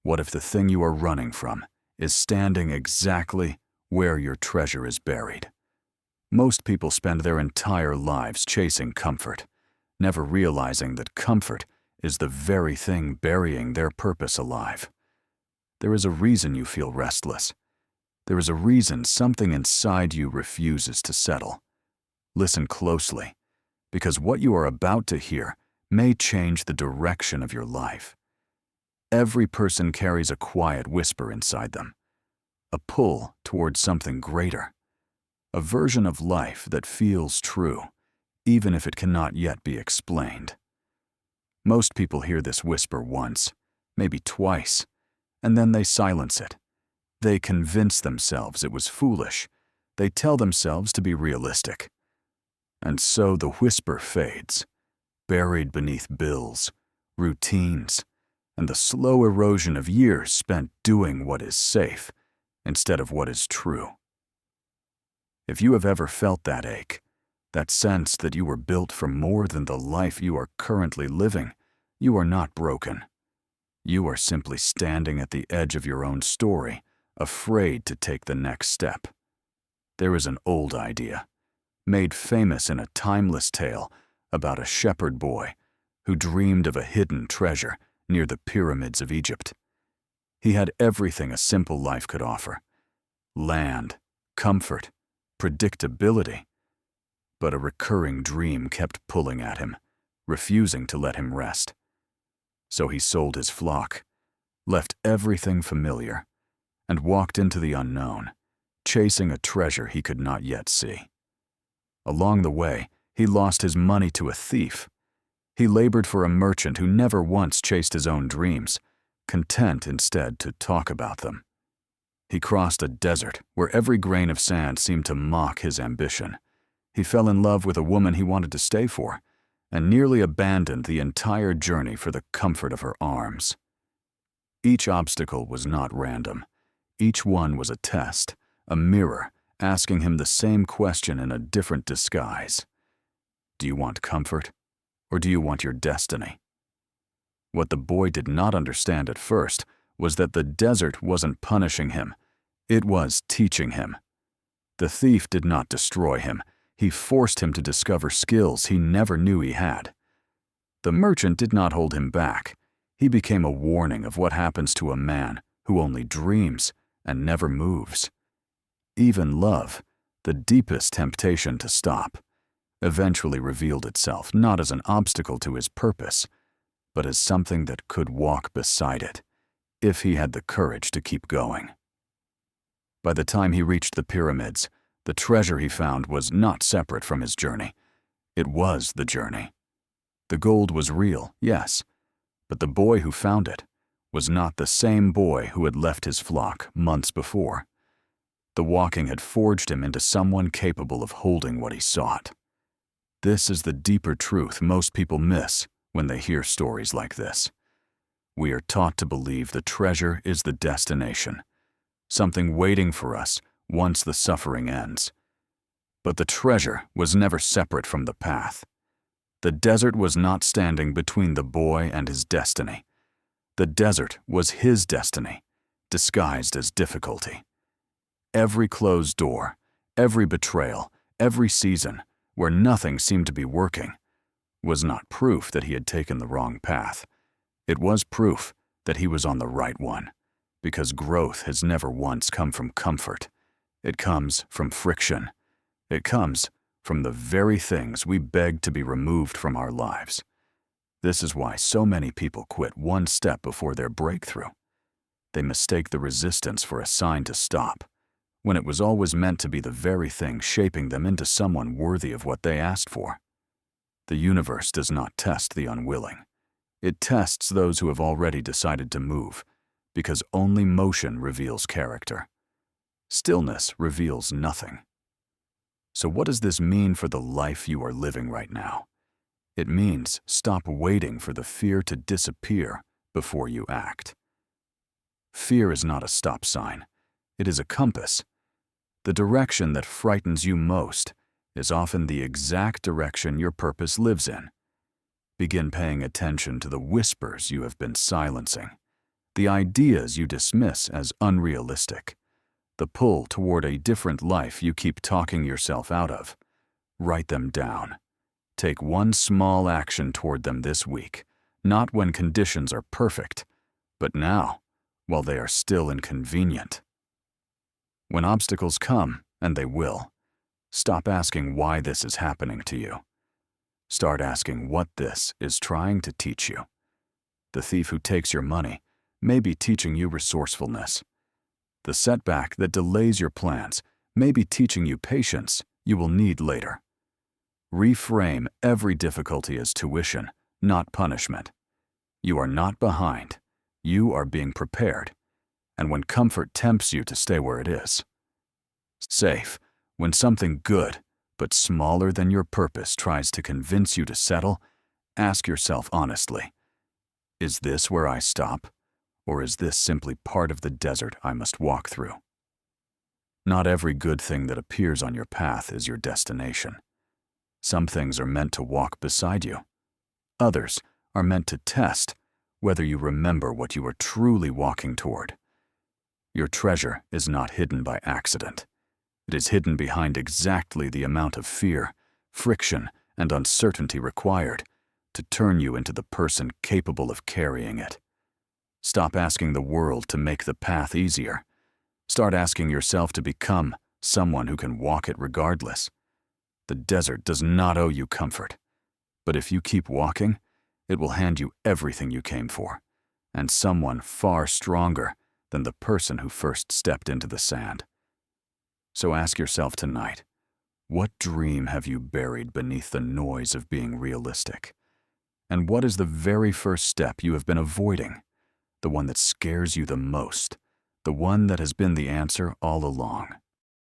What if the thing you are running from is standing exactly where your treasure is buried? Most people spend their entire lives chasing comfort, never realizing that comfort is the very thing burying their purpose alive. There is a reason you feel restless. There is a reason something inside you refuses to settle. Listen closely, because what you are about to hear may change the direction of your life. Every person carries a quiet whisper inside them, a pull towards something greater, a version of life that feels true, even if it cannot yet be explained. Most people hear this whisper once, maybe twice, and then they silence it. They convince themselves it was foolish. They tell themselves to be realistic. And so the whisper fades, buried beneath bills, routines, and the slow erosion of years spent doing what is safe instead of what is true. If you have ever felt that ache, that sense that you were built for more than the life you are currently living, you are not broken. You are simply standing at the edge of your own story, afraid to take the next step. There is an old idea, made famous in a timeless tale about a shepherd boy who dreamed of a hidden treasure near the pyramids of Egypt. He had everything a simple life could offer: land, comfort, predictability. But a recurring dream kept pulling at him, refusing to let him rest. So he sold his flock, left everything familiar, and walked into the unknown, chasing a treasure he could not yet see. Along the way, he lost his money to a thief. He labored for a merchant who never once chased his own dreams, content instead to talk about them. He crossed a desert where every grain of sand seemed to mock his ambition. He fell in love with a woman he wanted to stay for, and nearly abandoned the entire journey for the comfort of her arms. Each obstacle was not random. Each one was a test, a mirror, asking him the same question in a different disguise. Do you want comfort, or do you want your destiny? What the boy did not understand at first was that the desert wasn't punishing him, it was teaching him. The thief did not destroy him, he forced him to discover skills he never knew he had. The merchant did not hold him back, he became a warning of what happens to a man who only dreams and never moves. Even love, the deepest temptation to stop, eventually revealed itself not as an obstacle to his purpose, but as something that could walk beside it, if he had the courage to keep going. By the time he reached the pyramids, the treasure he found was not separate from his journey. It was the journey. The gold was real, yes, but the boy who found it was not the same boy who had left his flock months before. The walking had forged him into someone capable of holding what he sought. This is the deeper truth most people miss when they hear stories like this. We are taught to believe the treasure is the destination, something waiting for us once the suffering ends. But the treasure was never separate from the path. The desert was not standing between the boy and his destiny. The desert was his destiny, disguised as difficulty. Every closed door, every betrayal, every season where nothing seemed to be working, was not proof that he had taken the wrong path. It was proof that he was on the right one, because growth has never once come from comfort. It comes from friction. It comes from the very things we beg to be removed from our lives. This is why so many people quit one step before their breakthrough. They mistake the resistance for a sign to stop, when it was always meant to be the very thing shaping them into someone worthy of what they asked for. The universe does not test the unwilling. It tests those who have already decided to move, because only motion reveals character. Stillness reveals nothing. So what does this mean for the life you are living right now? It means stop waiting for the fear to disappear before you act. Fear is not a stop sign. It is a compass. The direction that frightens you most is often the exact direction your purpose lives in. Begin paying attention to the whispers you have been silencing. the ideas you dismiss as unrealistic, the pull toward a different life you keep talking yourself out of. Write them down. Take one small action toward them this week, not when conditions are perfect, but now, while they are still inconvenient. When obstacles come, and they will, stop asking why this is happening to you. Start asking what this is trying to teach you. The thief who takes your money may be teaching you resourcefulness. The setback that delays your plans may be teaching you patience you will need later. Reframe every difficulty as tuition, not punishment. You are not behind. You are being prepared. And when comfort tempts you to stay where it is, safe, when something good, but smaller than your purpose tries to convince you to settle, ask yourself honestly, is this where I stop? Or is this simply part of the desert I must walk through? Not every good thing that appears on your path is your destination. Some things are meant to walk beside you. Others are meant to test whether you remember what you are truly walking toward. Your treasure is not hidden by accident. It is hidden behind exactly the amount of fear, friction, and uncertainty required to turn you into the person capable of carrying it. Stop asking the world to make the path easier. Start asking yourself to become someone who can walk it regardless. The desert does not owe you comfort, but if you keep walking, it will hand you everything you came for, and someone far stronger than the person who first stepped into the sand. So ask yourself tonight, what dream have you buried beneath the noise of being realistic? And what is the very first step you have been avoiding? The one that scares you the most, the one that has been the answer all along.